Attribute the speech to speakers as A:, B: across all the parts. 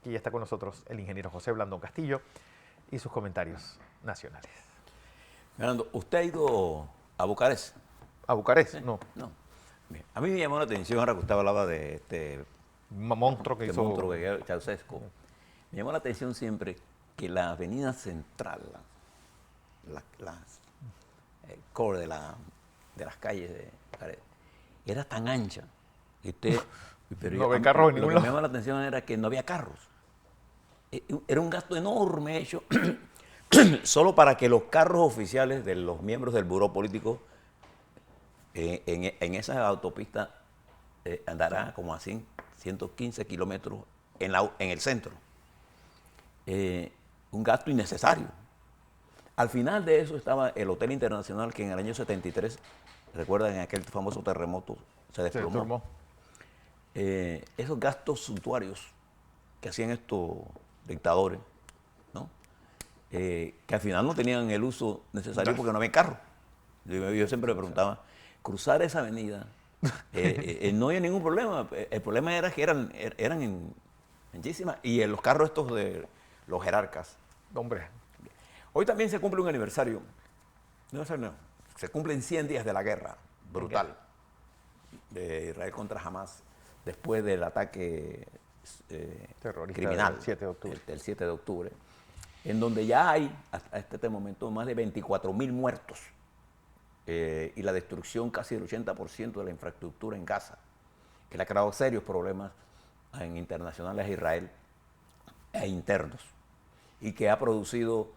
A: Aquí ya está con nosotros el ingeniero José Blandón Castillo y sus comentarios nacionales.
B: Fernando, ¿usted ha ido a Bucarest?
A: ¿A Bucarest?
B: ¿Sí?
A: No.
B: No. Bien. A mí me llamó la atención ahora que usted hablaba de este
A: Monstruo que hizo.
B: monstruo que era Ceausescu. Me llamó la atención siempre que la avenida central, el core de las calles de Bucarest, era tan ancha. Y usted, pero
A: No ve carros en
B: lo
A: ningún
B: que
A: lado.
B: me llamó la atención era que no había carros. Era un gasto enorme hecho solo para que los carros oficiales de los miembros del buró político en esa autopista andará como a 115 kilómetros en el centro. Un gasto innecesario. Al final de eso estaba el Hotel Internacional que en el año 73, recuerdan, en aquel famoso terremoto se desplomó. Esos gastos suntuarios que hacían estos dictadores, ¿no? Que al final no tenían el uso necesario porque no había carro. Yo siempre me preguntaba, cruzar esa avenida, no había ningún problema. El problema era que eran anchísimas y en los carros estos de los jerarcas.
A: Hombre.
B: Hoy también se cumple un aniversario. No, se cumplen 100 días de la guerra brutal de Israel contra Hamas después del ataque
A: Terrorista
B: criminal
A: del 7 de octubre.
B: del 7 de octubre, en donde ya hay hasta este momento más de 24.000 muertos y la destrucción casi del 80% de la infraestructura en Gaza, que le ha creado serios problemas internacionales a Israel e internos, y que ha producido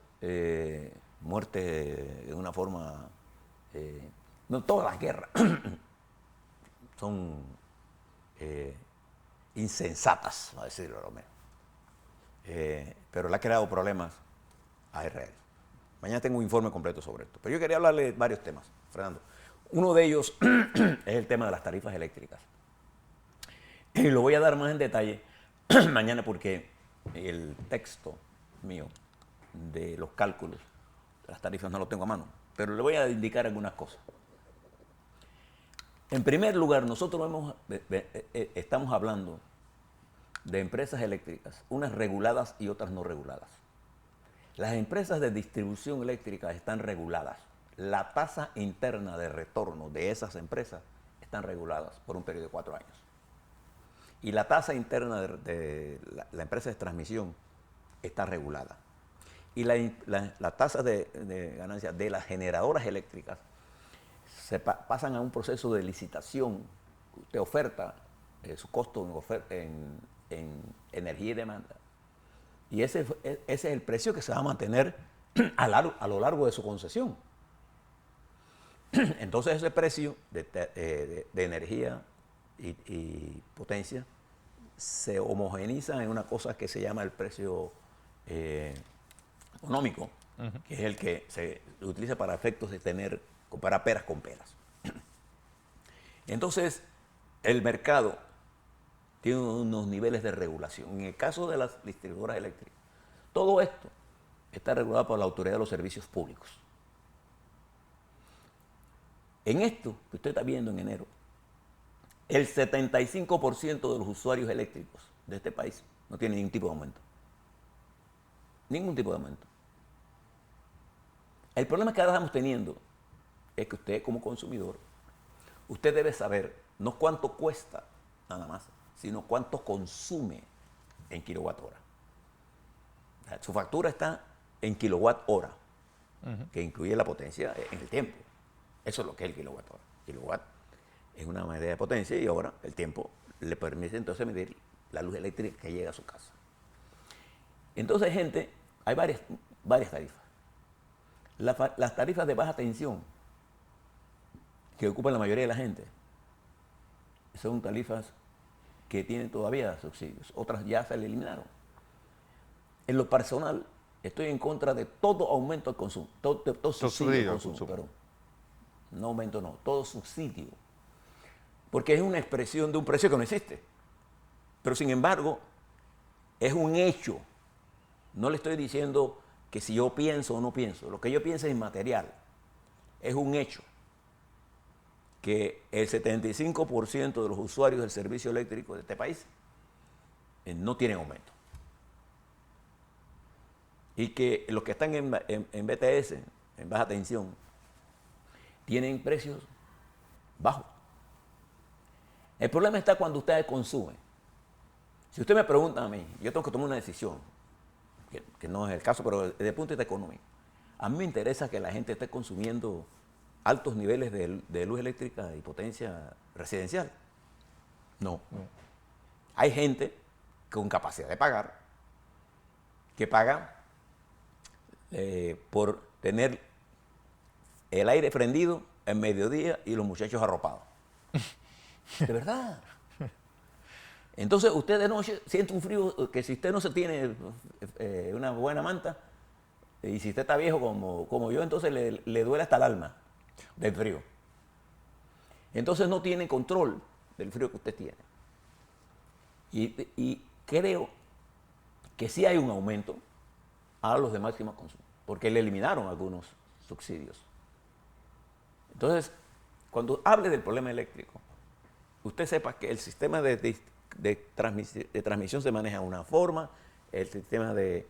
B: muertes de una forma... no todas las guerras son insensatas, a decirlo lo menos. Pero le ha creado problemas a Israel. Mañana tengo un informe completo sobre esto. Pero yo quería hablarle de varios temas, Fernando. Uno de ellos es el tema de las tarifas eléctricas. Y lo voy a dar más en detalle mañana porque el texto mío de los cálculos de las tarifas no lo tengo a mano. Pero le voy a indicar algunas cosas. En primer lugar, nosotros estamos hablando de empresas eléctricas, unas reguladas y otras no reguladas. Las empresas de distribución eléctrica están reguladas. La tasa interna de retorno de esas empresas están reguladas por un periodo de 4 años. Y la tasa interna de la empresa de transmisión está regulada. Y la tasa de ganancia de las generadoras eléctricas pasan a un proceso de licitación. Usted oferta su costo en energía y demanda. Y ese es el precio que se va a mantener a lo largo de su concesión. Entonces ese precio de energía y potencia se homogeniza en una cosa que se llama el precio económico, que es el que se utiliza para efectos de comparar peras con peras. Entonces, el mercado tiene unos niveles de regulación. En el caso de las distribuidoras eléctricas, todo esto está regulado por la Autoridad de los Servicios Públicos. En esto que usted está viendo en enero, el 75% de los usuarios eléctricos de este país no tiene ningún tipo de aumento. Ningún tipo de aumento. El problema que ahora estamos teniendo es que usted, como consumidor, usted debe saber no cuánto cuesta nada más, sino cuánto consume en kilowatt hora. Su factura está en kilowatt hora, que incluye la potencia en el tiempo. Eso es lo que es el kilowatt hora. Kilowatt es una medida de potencia y ahora el tiempo le permite entonces medir la luz eléctrica que llega a su casa. Entonces, gente, hay varias tarifas. Las tarifas de baja tensión que ocupan la mayoría de la gente son tarifas que tienen todavía subsidios, otras ya se le eliminaron. En lo personal, estoy en contra de todo aumento al consumo, todo subsidio al consumo, pero no aumento no, todo subsidio, porque es una expresión de un precio que no existe, pero sin embargo es un hecho. No le estoy diciendo que si yo pienso o no pienso, lo que yo pienso es inmaterial, es un hecho que el 75% de los usuarios del servicio eléctrico de este país no tienen aumento. y que los que están en BTS, en baja tensión, tienen precios bajos. El problema está cuando ustedes consumen. Si usted me pregunta a mí, yo tengo que tomar una decisión, que no es el caso, pero desde el punto de vista económico. A mí me interesa que la gente esté consumiendo altos niveles de luz eléctrica y potencia residencial. No. Hay gente con capacidad de pagar, que paga por tener el aire prendido en mediodía y los muchachos arropados. De verdad. Entonces usted de noche siente un frío que si usted no se tiene una buena manta, y si usted está viejo como yo, entonces le duele hasta el alma del frío. Entonces no tiene control del frío que usted tiene. Y creo que sí hay un aumento a los de máximo consumo, porque le eliminaron algunos subsidios. Entonces, cuando hable del problema eléctrico, usted sepa que el sistema de transmisión se maneja de una forma, el sistema de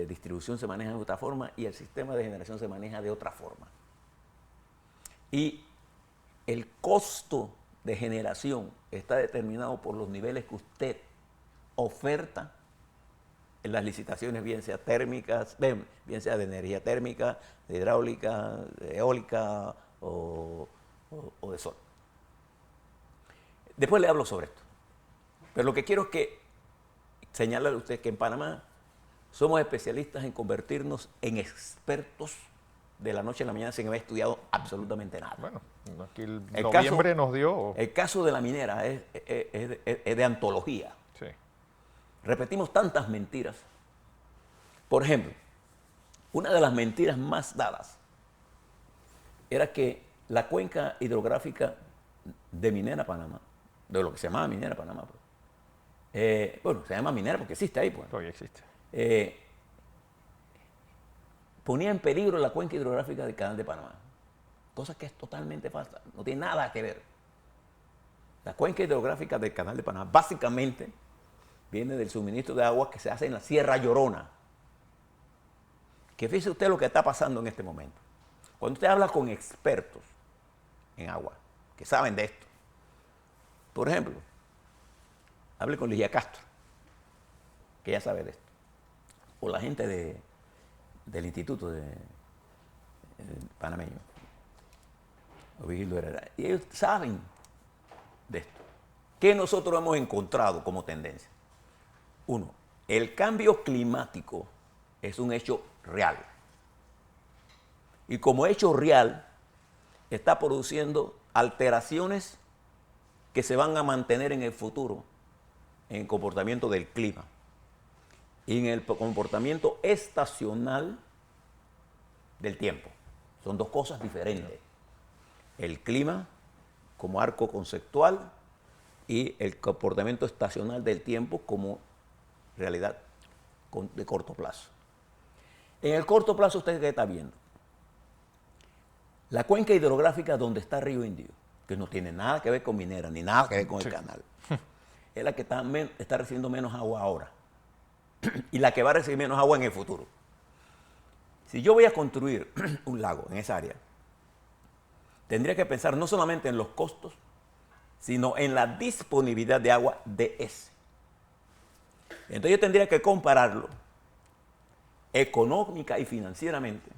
B: distribución se maneja de otra forma y el sistema de generación se maneja de otra forma. Y el costo de generación está determinado por los niveles que usted oferta en las licitaciones, bien sea térmicas, bien sea de energía térmica, de hidráulica, de eólica o de sol. Después le hablo sobre esto. Pero lo que quiero es que señalarle a usted que en Panamá somos especialistas en convertirnos en expertos de la noche a la mañana sin haber estudiado absolutamente nada.
A: Bueno, aquí noviembre nos dio...
B: El caso de la minera es de antología.
A: Sí.
B: Repetimos tantas mentiras. Por ejemplo, una de las mentiras más dadas era que la cuenca hidrográfica de Minera Panamá, de lo que se llamaba Minera Panamá, bueno, se llama minera porque existe ahí, pues.
A: Todavía existe.
B: Ponía en peligro la cuenca hidrográfica del Canal de Panamá. Cosa que es totalmente falsa, no tiene nada que ver. La cuenca hidrográfica del Canal de Panamá básicamente viene del suministro de agua que se hace en la Sierra Llorona. Que fíjese usted lo que está pasando en este momento. Cuando usted habla con expertos en agua, que saben de esto, por ejemplo, hable con Ligia Castro, que ya sabe de esto, o la gente del Instituto Panameño, o Vigildo Herrera, y ellos saben de esto. ¿Qué nosotros hemos encontrado como tendencia? Uno, el cambio climático es un hecho real. Y como hecho real, está produciendo alteraciones que se van a mantener en el futuro en el comportamiento del clima y en el comportamiento estacional del tiempo. Son dos cosas diferentes. El clima como arco conceptual y el comportamiento estacional del tiempo como realidad de corto plazo. En el corto plazo, ¿usted qué está viendo? La cuenca hidrográfica donde está Río Indio, que no tiene nada que ver con minera, ni nada que ver con el canal, es la que está recibiendo menos agua ahora y la que va a recibir menos agua en el futuro. Si yo voy a construir un lago en esa área, tendría que pensar no solamente en los costos, sino en la disponibilidad de agua de ese. Entonces yo tendría que compararlo económica y financieramente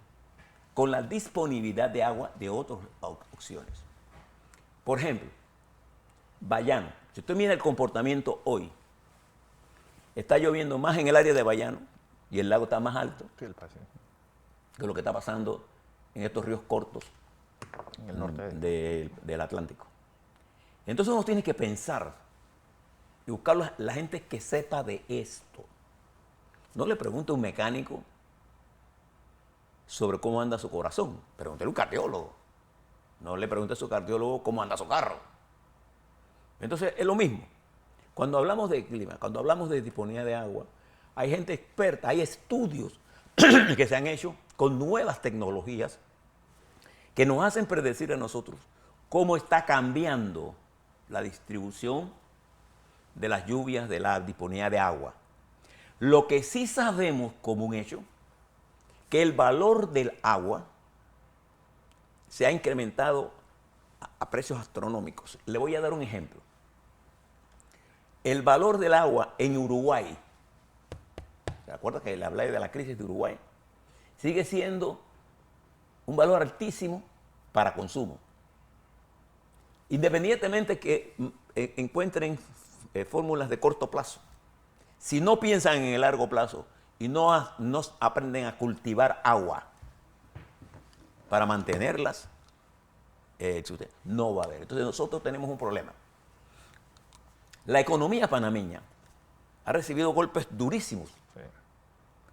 B: con la disponibilidad de agua de otras opciones. Por ejemplo, Bayano. Si usted mira el comportamiento hoy, está lloviendo más en el área de Bayano y el lago está más alto que lo que está pasando en estos ríos cortos
A: en el norte
B: del Atlántico. Entonces uno tiene que pensar y buscar la gente que sepa de esto. No le pregunte a un mecánico sobre cómo anda su corazón, pregúntele a un cardiólogo. No le pregunte a su cardiólogo cómo anda su carro. Entonces es lo mismo. Cuando hablamos de clima, cuando hablamos de disponibilidad de agua, hay gente experta, hay estudios que se han hecho con nuevas tecnologías que nos hacen predecir a nosotros cómo está cambiando la distribución de las lluvias, de la disponibilidad de agua. Lo que sí sabemos como un hecho que el valor del agua se ha incrementado a precios astronómicos. Le voy a dar un ejemplo. El valor del agua en Uruguay, ¿se acuerda que le hablé de la crisis de Uruguay? Sigue siendo un valor altísimo para consumo. Independientemente que encuentren fórmulas de corto plazo, si no piensan en el largo plazo y no aprenden a cultivar agua para mantenerlas, no va a haber. Entonces nosotros tenemos un problema. La economía panameña ha recibido golpes durísimos.
A: Sí.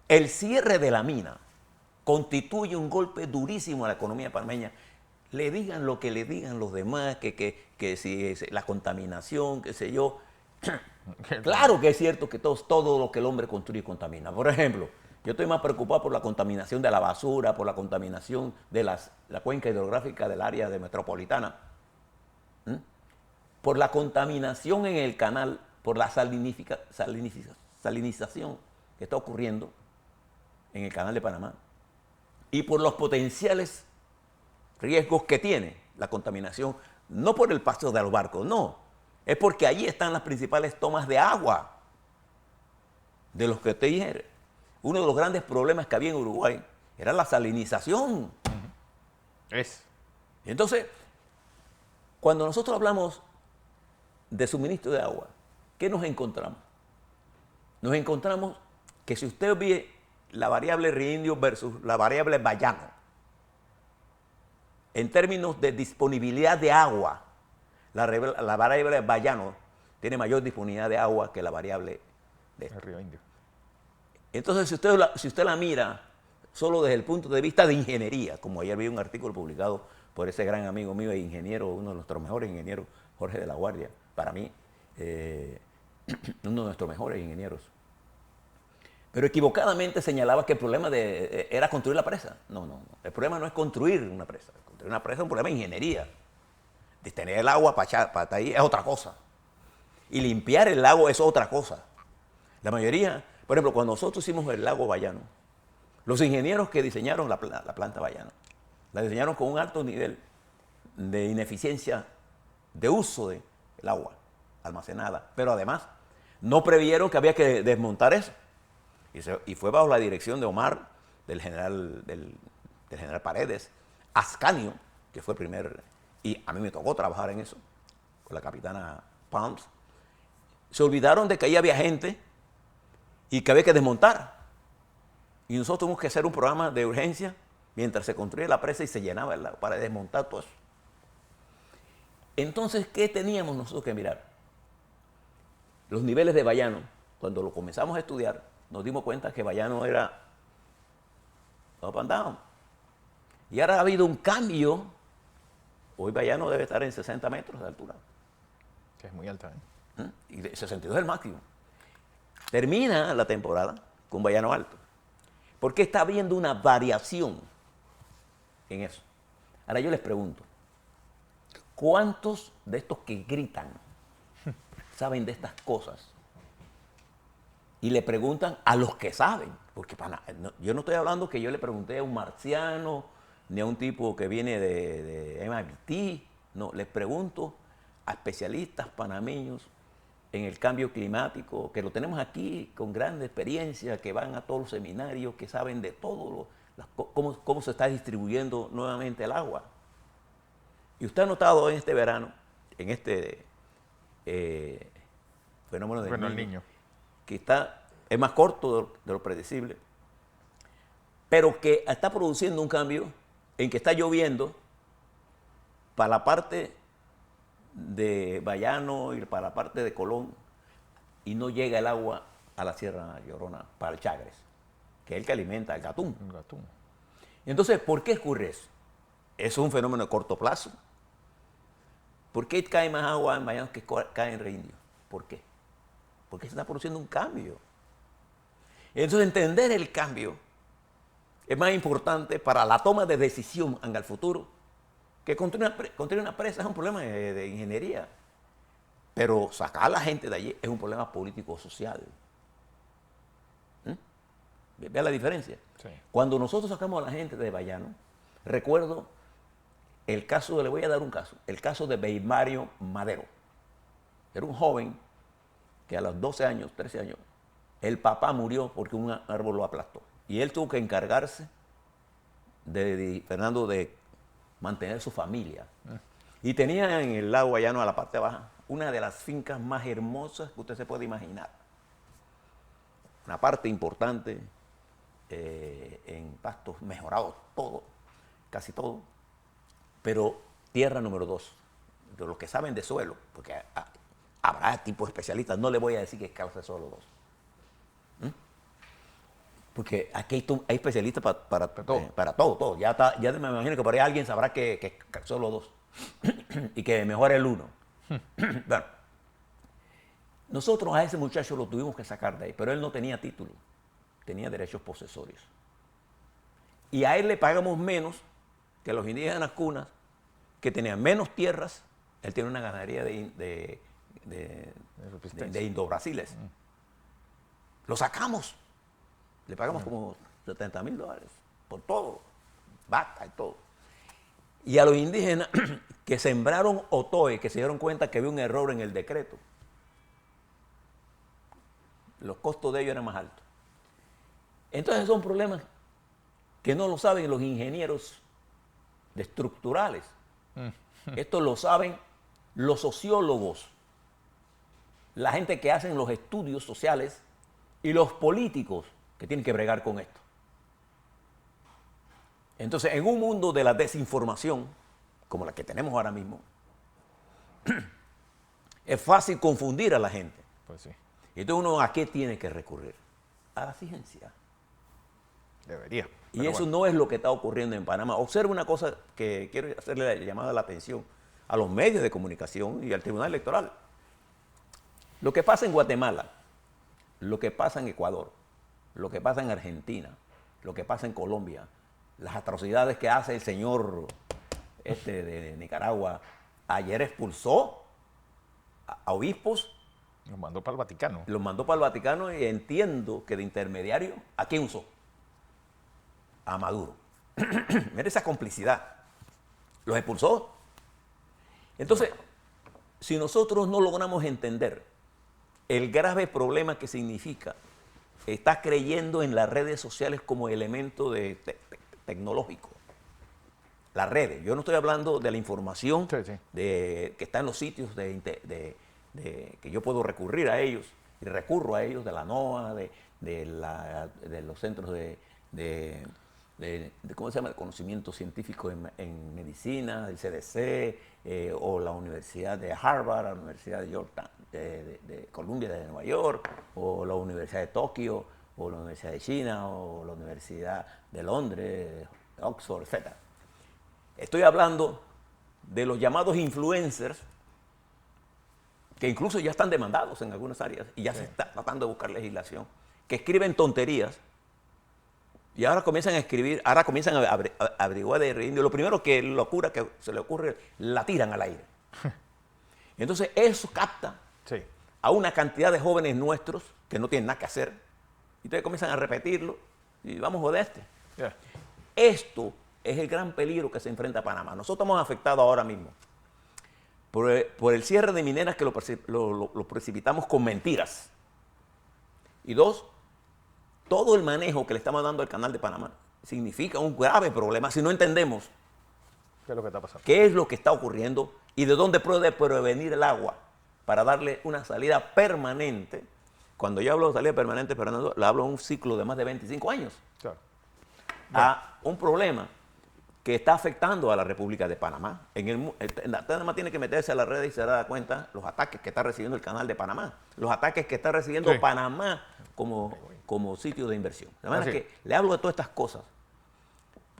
B: El cierre de la mina constituye un golpe durísimo a la economía panameña. Le digan lo que le digan los demás, que si es la contaminación, qué sé yo. Claro que es cierto que todo lo que el hombre construye contamina. Por ejemplo, yo estoy más preocupado por la contaminación de la basura, por la contaminación de la cuenca hidrográfica del área de metropolitana, por la contaminación en el canal, por la salinización que está ocurriendo en el canal de Panamá y por los potenciales riesgos que tiene la contaminación, no por el paso de los barcos, no, es porque allí están las principales tomas de agua de los que usted dijeron. Uno de los grandes problemas que había en Uruguay era la salinización. Entonces, cuando nosotros hablamos de suministro de agua, ¿qué nos encontramos? Nos encontramos que si usted ve la variable Río versus la variable Bayano, en términos de disponibilidad de agua, la variable Bayano tiene mayor disponibilidad de agua que la variable de
A: Río Indio.
B: Entonces, si usted la mira solo desde el punto de vista de ingeniería, como ayer vi un artículo publicado por ese gran amigo mío e ingeniero, uno de nuestros mejores ingenieros, Jorge de la Guardia, para mí, uno de nuestros mejores ingenieros. Pero equivocadamente señalaba que el problema era construir la presa. No. El problema no es construir una presa. Construir una presa es un problema de ingeniería. De tener el agua para ahí es otra cosa. Y limpiar el lago es otra cosa. La mayoría, por ejemplo, cuando nosotros hicimos el lago Bayano, los ingenieros que diseñaron la planta Bayano, la diseñaron con un alto nivel de ineficiencia de uso del agua almacenada. Pero además, no previeron que había que desmontar eso. Y fue bajo la dirección de Omar, del general Paredes, Ascanio, que fue el primer, y a mí me tocó trabajar en eso, con la capitana Pams. Se olvidaron de que ahí había gente y que había que desmontar. Y nosotros tuvimos que hacer un programa de urgencia mientras se construía la presa y se llenaba el lago para desmontar todo eso. Entonces, ¿qué teníamos nosotros que mirar? Los niveles de Bayano. Cuando lo comenzamos a estudiar, nos dimos cuenta que Bayano era up and down. Y ahora ha habido un cambio. Hoy Bayano debe estar en 60 metros de altura.
A: Que es muy alta, ¿eh?
B: Y 62 es el máximo. Termina la temporada con Bayano alto. Porque está habiendo una variación en eso. Ahora yo les pregunto, ¿cuántos de estos que gritan saben de estas cosas? Y le preguntan a los que saben. Porque yo no estoy hablando que yo le pregunté a un marciano, ni a un tipo que viene de MIT. No, les pregunto a especialistas panameños en el cambio climático, que lo tenemos aquí con gran experiencia, que van a todos los seminarios, que saben de todo, cómo se está distribuyendo nuevamente el agua. Y usted ha notado en este verano, en este fenómeno del Niño, que es más corto de lo predecible, pero que está produciendo un cambio en que está lloviendo para la parte de Bayano y para la parte de Colón, y no llega el agua a la Sierra Llorona para el Chagres, que es el que alimenta el Gatún. Entonces, ¿por qué ocurre eso? ¿Es un fenómeno de corto plazo? ¿Por qué cae más agua en Bayano que cae en Reindio? ¿Por qué? Porque se está produciendo un cambio. Entonces, entender el cambio es más importante para la toma de decisión en el futuro. Que construir una presa es un problema de ingeniería, pero sacar a la gente de allí es un problema político-social. Vea la diferencia.
A: Sí.
B: Cuando nosotros sacamos a la gente de Bayano, recuerdo el caso, le voy a dar un caso, el caso de Beimario Madero. Era un joven que a los 12 años, 13 años, el papá murió porque un árbol lo aplastó. Y él tuvo que encargarse, Fernando, de mantener su familia. Y tenía en el lago Bayano, a la parte baja, una de las fincas más hermosas que usted se puede imaginar. Una parte importante en pastos mejorados, todo, casi todo. Pero tierra número 2, de los que saben de suelo, porque habrá tipos especialistas, no le voy a decir que es causa solo 2. Porque aquí hay especialistas para todo. Ya me imagino que por ahí alguien sabrá que es solo 2 y que mejor el 1. Bueno, nosotros a ese muchacho lo tuvimos que sacar de ahí, pero él no tenía título, tenía derechos posesorios. Y a él le pagamos menos que los indígenas cunas, que tenían menos tierras. Él tiene una ganadería de indobrasiles. Lo sacamos. Le pagamos como $70,000 por todo, vaca y todo. Y a los indígenas que sembraron otoe, que se dieron cuenta que había un error en el decreto, los costos de ellos eran más altos. Entonces son problemas que no lo saben los ingenieros estructurales. Esto lo saben los sociólogos, la gente que hacen los estudios sociales y los políticos que tienen que bregar con esto. Entonces, en un mundo de la desinformación, como la que tenemos ahora mismo, es fácil confundir a la gente.
A: Pues sí.
B: Y entonces uno, ¿a qué tiene que recurrir? A la ciencia.
A: Debería.
B: Y eso no es lo que está ocurriendo en Panamá. Observe una cosa que quiero hacerle la llamada la atención a los medios de comunicación y al Tribunal Electoral. Lo que pasa en Guatemala, lo que pasa en Ecuador, lo que pasa en Argentina, lo que pasa en Colombia, las atrocidades que hace el señor de Nicaragua. Ayer expulsó a obispos.
A: Los mandó para el Vaticano.
B: Los mandó para el Vaticano y entiendo que de intermediario, ¿a quién usó? A Maduro. Mira esa complicidad. Los expulsó. Entonces, si nosotros no logramos entender el grave problema que significa estar creyendo en las redes sociales como elemento tecnológico. Las redes. Yo no estoy hablando de la información que está en los sitios que yo puedo recurrir a ellos, y recurro a ellos, de la NOAA, de los centros ¿cómo se llama?, de conocimiento científico en medicina, del CDC, o la Universidad de Harvard, la Universidad de Yorktown, de Columbia de Nueva York, o la Universidad de Tokio, o la Universidad de China, o la Universidad de Londres, Oxford, etc. Estoy hablando de los llamados influencers, que incluso ya están demandados en algunas áreas y ya se está tratando de buscar legislación, que escriben tonterías y ahora comienzan a escribir, ahora comienzan a averiguar de indio. Lo primero que locura que se le ocurre, la tiran al aire. Entonces eso capta a una cantidad de jóvenes nuestros que no tienen nada que hacer y entonces comienzan a repetirlo y vamos a joder Esto es el gran peligro que se enfrenta a Panamá. Nosotros estamos afectados ahora mismo por el cierre de mineras que lo precipitamos con mentiras. Y 2, todo el manejo que le estamos dando al canal de Panamá significa un grave problema si no entendemos
A: ¿qué es lo que está pasando?
B: ¿Qué es lo que está ocurriendo y de dónde puede provenir el agua para darle una salida permanente? Cuando yo hablo de salida permanente, Fernando, le hablo de un ciclo de más de 25 años.
A: Claro.
B: A un problema que está afectando a la República de Panamá. Nada más tiene que meterse a las redes y se da cuenta los ataques que está recibiendo el canal de Panamá, los ataques que está recibiendo Panamá como sitio de inversión. De manera que le hablo de todas estas cosas.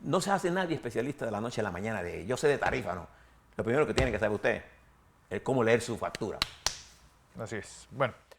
B: No se hace nadie especialista de la noche a la mañana de yo sé de tarifa, no. Lo primero que tiene que saber usted es cómo leer su factura.
A: Así es. Bueno.